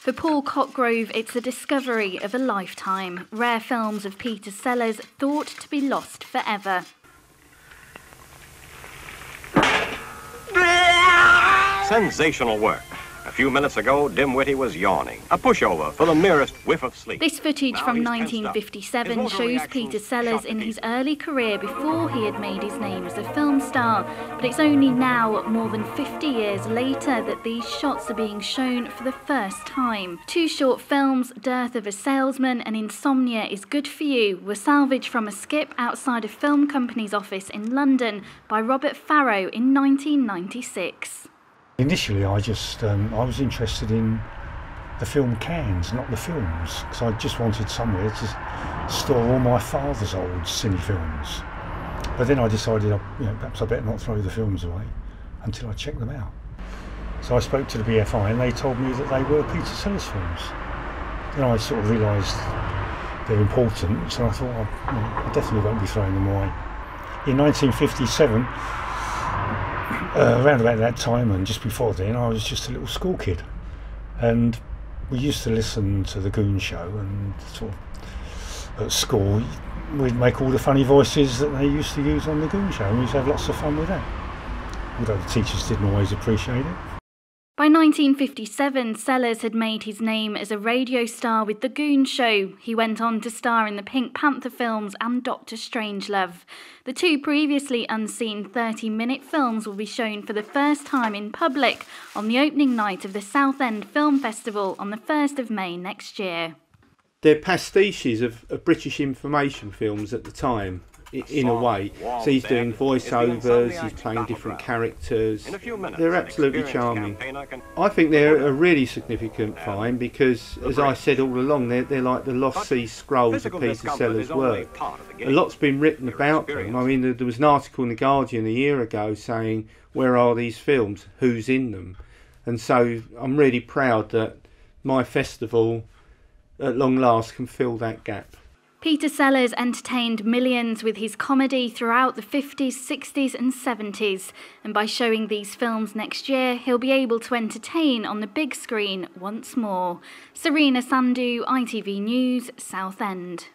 For Paul Cotgrove, it's a discovery of a lifetime. Rare films of Peter Sellers thought to be lost forever. Sensational work. A few minutes ago, Dimwitty was yawning. A pushover for the merest whiff of sleep. This footage from 1957 shows Peter Sellers in his early career before he had made his name as a film star. But it's only now, more than 50 years later, that these shots are being shown for the first time. Two short films, Death of a Salesman and Insomnia is Good for You, were salvaged from a skip outside a film company's office in London by Robert Farrow in 1996. Initially, I was interested in the film cans, not the films, because I just wanted somewhere to store all my father's old cine films. But then I decided, perhaps I better not throw the films away until I checked them out. So I spoke to the BFI and they told me that they were Peter Sellers films. Then I sort of realised they're important, so I thought I definitely won't be throwing them away. In 1957, around about that time and just before then, I was just a little school kid, and we used to listen to the Goon Show, and sort of at school we'd make all the funny voices that they used to use on the Goon Show, and we used to have lots of fun with that, although the teachers didn't always appreciate it. By 1957, Sellers had made his name as a radio star with The Goon Show. He went on to star in the Pink Panther films and Dr. Strangelove. The two previously unseen 30-minute films will be shown for the first time in public on the opening night of the Southend Film Festival on the 1st of May next year. They're pastiches of British information films at the time, in a way. So he's doing voiceovers, he's playing different characters. They're absolutely charming. I think they're a really significant find because, as I said all along, they're like the Lost Sea Scrolls of Peter Sellers' work. A lot's been written about them. I mean, there was an article in The Guardian a year ago saying, where are these films? Who's in them? And so I'm really proud that my festival, at long last, can fill that gap. Peter Sellers entertained millions with his comedy throughout the 50s, 60s and 70s, and by showing these films next year, he'll be able to entertain on the big screen once more. Serena Sandhu, ITV News, Southend.